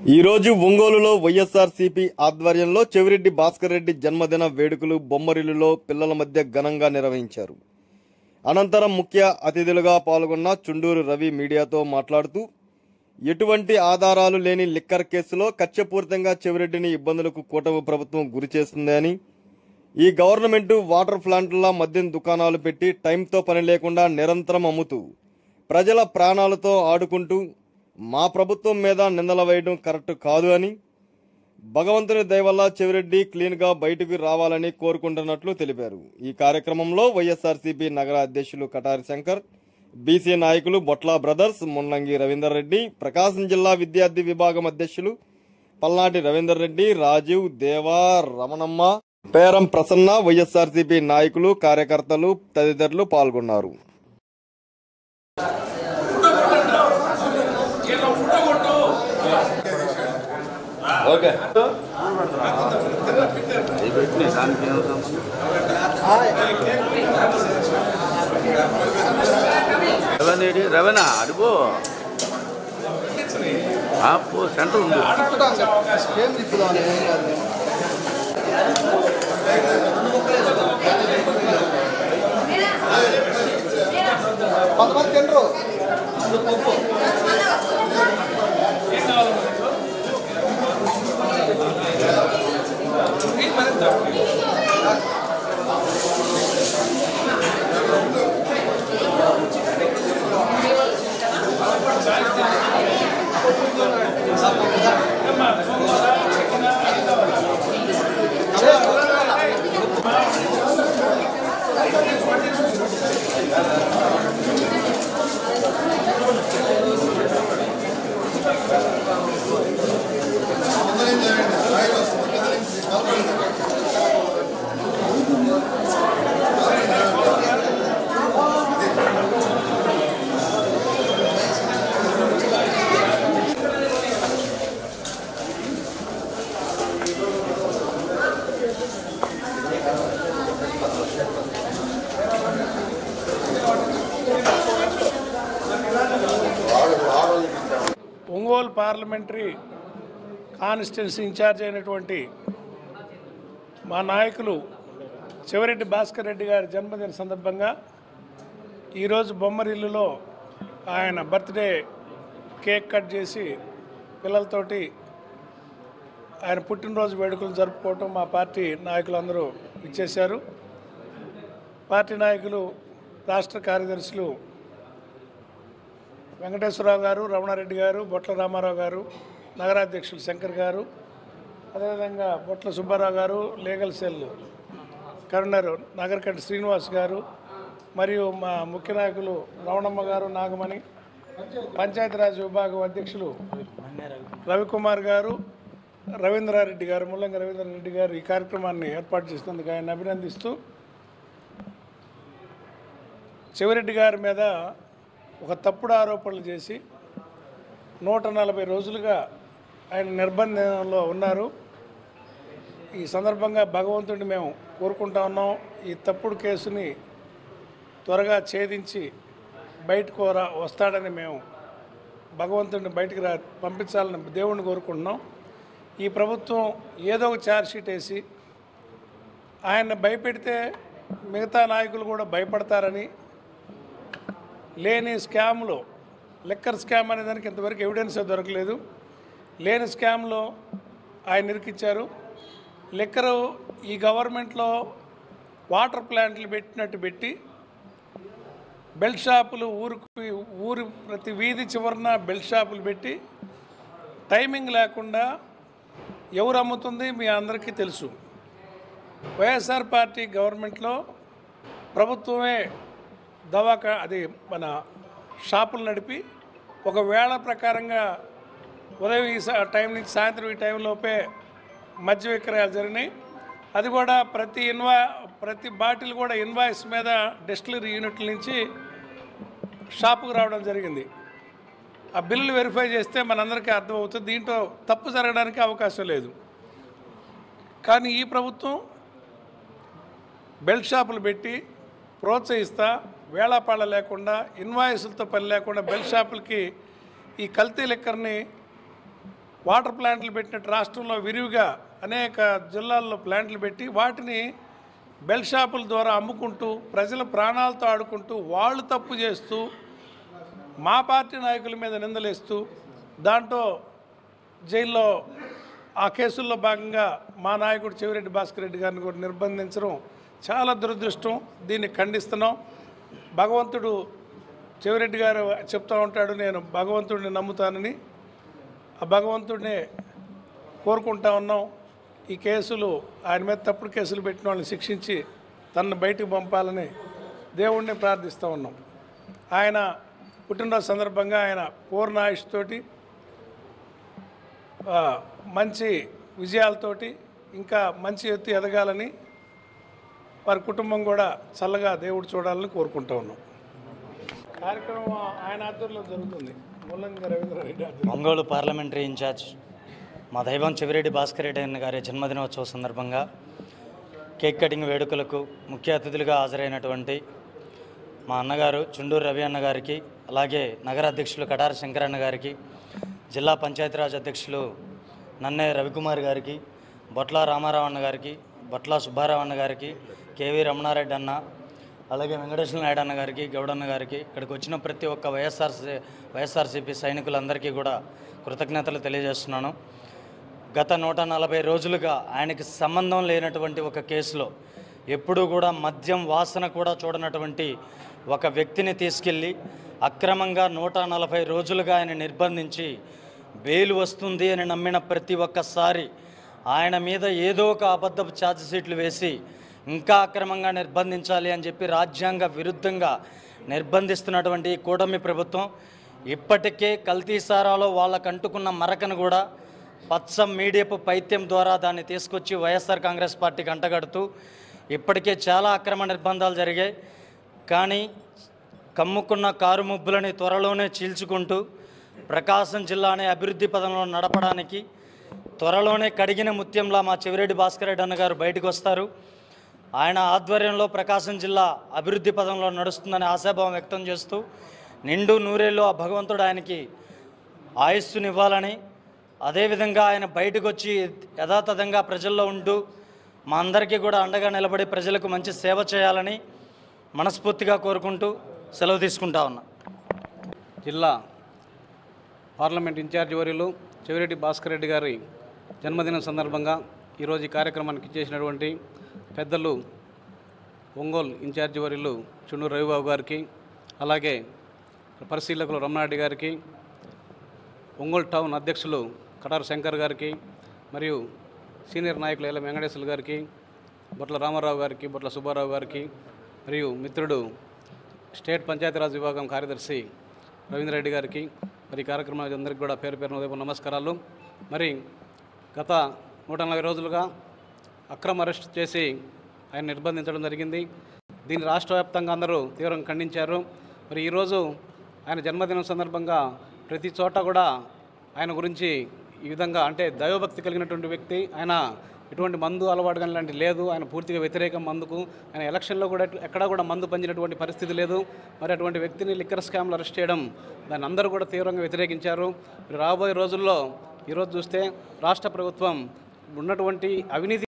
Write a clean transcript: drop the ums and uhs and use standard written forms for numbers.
ఈరోజు ఒంగోలులో వైఎస్ఆర్సీపీ ఆధ్వర్యంలో చెవిరెడ్డి భాస్కర్ రెడ్డి జన్మదిన వేడుకలు బొమ్మరిల్లులో పిల్లల మధ్య ఘనంగా నిర్వహించారు. అనంతరం ముఖ్య అతిథులుగా పాల్గొన్న చుండూరు రవి మీడియాతో మాట్లాడుతూ, ఎటువంటి ఆధారాలు లేని లిక్కర్ కేసులో కక్షపూరితంగా చెవిరెడ్డిని ఇబ్బందులకు కూటమి ప్రభుత్వం గురిచేస్తుందని, ఈ గవర్నమెంట్ వాటర్ ప్లాంట్ల మద్యం దుకాణాలు పెట్టి టైంతో పని లేకుండా నిరంతరం అమ్ముతూ ప్రజల ప్రాణాలతో ఆడుకుంటూ మా ప్రభుత్వం మీద నిందలు వేయడం కరెక్ట్ కాదు అని, భగవంతుని దయ వల్ల చెవిరెడ్డి క్లీన్గా బయటకు రావాలని కోరుకుంటున్నట్లు తెలిపారు. ఈ కార్యక్రమంలో వైఎస్ఆర్సీపీ నగర అధ్యక్షులు కటారి శంకర్, బీసీ నాయకులు బొట్ల బ్రదర్స్, మున్నంగి రవీందర్ రెడ్డి, ప్రకాశం జిల్లా విద్యార్థి విభాగం అధ్యక్షులు పల్నాటి రవీందర్ రెడ్డి, రాజీవ్, దేవా, రమణమ్మ, పేరం ప్రసన్న, వైఎస్ఆర్సీపీ నాయకులు, కార్యకర్తలు తదితరులు పాల్గొన్నారు. ఓకే రవణ అడుగు సెంటర్ ఉంది. కొంతమంది తినరు. ఒంగోలు పార్లమెంటరీ కాన్స్టిట్యున్సీ ఇన్ఛార్జ్ అయినటువంటి మా నాయకులు చెవిరెడ్డి భాస్కర్ రెడ్డి గారి జన్మదిన సందర్భంగా ఈరోజు బొమ్మరిల్లులో ఆయన బర్త్డే కేక్ కట్ చేసి పిల్లలతోటి ఆయన పుట్టినరోజు వేడుకలు జరుపుకోవటం మా పార్టీ నాయకులందరూ ఇచ్చేశారు. పార్టీ నాయకులు, రాష్ట్ర కార్యదర్శులు వెంకటేశ్వరరావు గారు, రమణారెడ్డి గారు, బొట్ల రామారావు గారు, నగరాధ్యక్షులు శంకర్ గారు, అదేవిధంగా బొట్ల సుబ్బారావు గారు, లీగల్ సెల్ కరుణర్ నగరకట్టి శ్రీనివాస్ గారు, మరియు మా ముఖ్య నాయకులు రవణమ్మ గారు, నాగమణి, పంచాయతీరాజ్ విభాగం అధ్యక్షులు రవికుమార్ గారు, రవీంద్రారెడ్డి గారు, ముల్లంగి రవీంద్రారెడ్డి గారు ఈ కార్యక్రమాన్ని ఏర్పాటు చేసినందుకు ఆయన అభినందిస్తూ, చెవిరెడ్డి గారి మీద ఒక తప్పుడు ఆరోపణలు చేసి 140 రోజులుగా ఆయన నిర్బంధంలో ఉన్నారు. ఈ సందర్భంగా భగవంతుడిని మేము కోరుకుంటా ఉన్నాం. ఈ తప్పుడు కేసుని త్వరగా ఛేదించి బయటకు వస్తాడని మేము భగవంతుడిని బయటికి పంపించాలని దేవుణ్ణి కోరుకుంటున్నాం. ఈ ప్రభుత్వం ఏదో ఒక ఛార్జ్షీట్ వేసి ఆయన్ని భయపెడితే మిగతా నాయకులు కూడా భయపడతారని, లేని స్కామ్లో లిక్కర్ స్కామ్ అనే దానికి ఇంతవరకు ఎవిడెన్స్ దొరకలేదు. లేని స్కామ్లో ఆయన ఇరికిచ్చారు. లిక్కరు ఈ గవర్నమెంట్లో వాటర్ ప్లాంట్లు పెట్టినట్టు పెట్టి బెల్ట్ షాపులు ఊరి ప్రతి వీధి చివరన బెల్ట్ షాపులు పెట్టి టైమింగ్ లేకుండా ఎవరు అమ్ముతుంది మీ అందరికీ తెలుసు. వైఎస్ఆర్ పార్టీ గవర్నమెంట్లో ప్రభుత్వమే అది మన షాపులు నడిపి ఒక వేళ ప్రకారంగా ఉదయం ఈ టైం నుంచి సాయంత్రం ఈ టైంలోపే మద్య విక్రయాలు జరిగినాయి. అది కూడా ప్రతి బాటిల్ కూడా ఇన్వాయిస్ మీద డిస్టిలరీ యూనిట్ల నుంచి షాపుకు రావడం జరిగింది. ఆ బిల్లులు వెరిఫై చేస్తే మనందరికీ అర్థమవుతుంది. దీంట్లో తప్పు జరగడానికి అవకాశం లేదు. కానీ ఈ ప్రభుత్వం బెల్ట్ షాపులు పెట్టి ప్రోత్సహిస్తా వేళాపాళ లేకుండా ఇన్వాయిస్లతో పని లేకుండా బెల్ట్ షాపులకి ఈ కల్తీ లిక్కర్ని వాటర్ ప్లాంట్లు పెట్టినట్టు రాష్ట్రంలో విరివిగా అనేక జిల్లాల్లో ప్లాంట్లు పెట్టి వాటిని బెల్ షాపుల ద్వారా అమ్ముకుంటూ ప్రజల ప్రాణాలతో ఆడుకుంటూ వాళ్ళు తప్పు చేస్తూ మా పార్టీ నాయకుల మీద నిందలేస్తూ దాంట్లో జైల్లో ఆ కేసుల్లో భాగంగా మా నాయకుడు చెవిరెడ్డి భాస్కర్ రెడ్డి గారిని కూడా నిర్బంధించడం చాలా దురదృష్టం. దీన్ని ఖండిస్తున్నాం. భగవంతుడు చెవిరెడ్డి గారు చెప్తూ ఉంటాడు, నేను భగవంతుడిని నమ్ముతానని. ఆ భగవంతుడిని కోరుకుంటా ఉన్నాం. ఈ కేసులు ఆయన మీద తప్పుడు కేసులు పెట్టిన వాళ్ళని శిక్షించి తనను బయటకు పంపాలని దేవుణ్ణి ప్రార్థిస్తూ ఉన్నాం. ఆయన పుట్టినరోజు సందర్భంగా ఆయన పూర్ణ ఆయుష్తోటి మంచి విజయాలతోటి ఇంకా మంచి ఎత్తు ఎదగాలని వారి కుటుంబం కూడా చల్లగా దేవుడు చూడాలని కోరుకుంటూ ఉన్నాం. కార్యక్రమం ఆయన ఆధ్వర్యంలో జరుగుతుంది. ముల్లంగి రవీంద్రారెడ్డి ఆధ్వర్యంలో. ఒంగోలు పార్లమెంటరీ ఇన్ఛార్జ్ మా దైవం చెవిరెడ్డి భాస్కర్ రెడ్డి అన్న గారి జన్మదినోత్సవ సందర్భంగా కేక్ కటింగ్ వేడుకలకు ముఖ్య అతిథులుగా హాజరైనటువంటి మా అన్నగారు చుండూరు రవి అన్న గారికి, అలాగే నగర అధ్యక్షులు కటార శంకరన్న గారికి, జిల్లా పంచాయతీరాజ్ అధ్యక్షులు నన్నే రవికుమార్ గారికి, బొట్ల రామారావు అన్న గారికి, బొట్ల సుబ్బారావు అన్న గారికి, కేవీ రమణారెడ్డి అన్న, అలాగే వెంకటేశ్వర నాయుడు అన్న గారికి, గౌడన్న గారికి, ఇక్కడికి వచ్చిన ప్రతి ఒక్క వైఎస్ఆర్సీపీ సైనికులందరికీ కూడా కృతజ్ఞతలు తెలియజేస్తున్నాను. గత 140 రోజులుగా ఆయనకి సంబంధం లేనటువంటి ఒక కేసులో ఎప్పుడూ కూడా మద్యం వాసన కూడా చూడనటువంటి ఒక వ్యక్తిని తీసుకెళ్ళి అక్రమంగా 140 రోజులుగా ఆయన నిర్బంధించి బెయిల్ వస్తుంది అని నమ్మిన ప్రతి ఒక్కసారి ఆయన మీద ఏదో ఒక అబద్ధపు ఛార్జ్ షీట్లు వేసి ఇంకా అక్రమంగా నిర్బంధించాలి అని చెప్పి రాజ్యాంగ విరుద్ధంగా నిర్బంధిస్తున్నటువంటి కూటమి ప్రభుత్వం ఇప్పటికే కల్తీ సారాలో వాళ్ళకు అంటుకున్న మరకను కూడా పచ్చ మీడియపు పైత్యం ద్వారా దాన్ని తీసుకొచ్చి వైఎస్ఆర్ కాంగ్రెస్ పార్టీకి అంటగడుతూ ఇప్పటికే చాలా అక్రమ నిర్బంధాలు జరిగాయి. కానీ కమ్ముకున్న కారు ముబ్బులని త్వరలోనే చీల్చుకుంటూ ప్రకాశం జిల్లాని అభివృద్ధి పదంలో నడపడానికి త్వరలోనే కడిగిన ముత్యంలా మా చెవిరెడ్డి భాస్కర్ రెడ్డి అన్న గారు బయటకు వస్తారు. ఆయన ఆధ్వర్యంలో ప్రకాశం జిల్లా అభివృద్ధి పదంలో నడుస్తుందని ఆశాభావం వ్యక్తం చేస్తూ నిండు నూరేళ్ళు ఆ భగవంతుడు ఆయనకి ఆయుస్సునివ్వాలని, అదేవిధంగా ఆయన బయటకు వచ్చి యథాతథంగా ప్రజల్లో ఉంటూ మా అందరికీ కూడా అండగా నిలబడి ప్రజలకు మంచి సేవ చేయాలని మనస్ఫూర్తిగా కోరుకుంటూ సెలవు తీసుకుంటా ఉన్నా. జిల్లా పార్లమెంట్ ఇన్ఛార్జి వర్యులు చెవిరెడ్డి భాస్కర్ రెడ్డి గారి జన్మదినం సందర్భంగా ఈరోజు ఈ కార్యక్రమానికి ఇచ్చేసినటువంటి పెద్దలు ఒంగోలు ఇన్ఛార్జి వర్యులు చుండూరు రవిబాబు గారికి, అలాగే పరిశీలకులు రమణారెడ్డి గారికి, ఒంగోలు టౌన్ అధ్యక్షులు కటార శంకర్ గారికి, మరియు సీనియర్ నాయకులు ఎల్ల వెంకటేశ్వర గారికి, బొట్ల రామారావు గారికి, బొట్ల సుబ్బారావు గారికి, మరియు మిత్రుడు స్టేట్ పంచాయతీరాజ్ విభాగం కార్యదర్శి రవీంద్రరెడ్డి గారికి, మరి కార్యక్రమానికి అందరికీ కూడా పేరు పేరున ఉదయం నమస్కారాలు. మరి గత 140 రోజులుగా అక్రమ అరెస్ట్ చేసి ఆయన నిర్బంధించడం జరిగింది. దీన్ని రాష్ట్ర వ్యాప్తంగా అందరూ తీవ్రంగా ఖండించారు. మరి ఈరోజు ఆయన జన్మదినం సందర్భంగా ప్రతి చోట కూడా ఆయన గురించి ఈ విధంగా అంటే దైవభక్తి కలిగినటువంటి వ్యక్తి, ఆయన ఎటువంటి మందు అలవాటు కానీ లాంటి లేదు, ఆయన పూర్తిగా వ్యతిరేకం మందుకు, ఆయన ఎలక్షన్లో కూడా ఎక్కడా కూడా మందు పంచినటువంటి పరిస్థితి లేదు. మరి అటువంటి వ్యక్తిని లిక్కర్ స్కామ్లో అరెస్ట్ చేయడం దాన్ని అందరూ కూడా తీవ్రంగా వ్యతిరేకించారు. రాబోయే రోజుల్లో ఈరోజు చూస్తే రాష్ట్ర ప్రభుత్వం ఉన్నటువంటి అవినీతి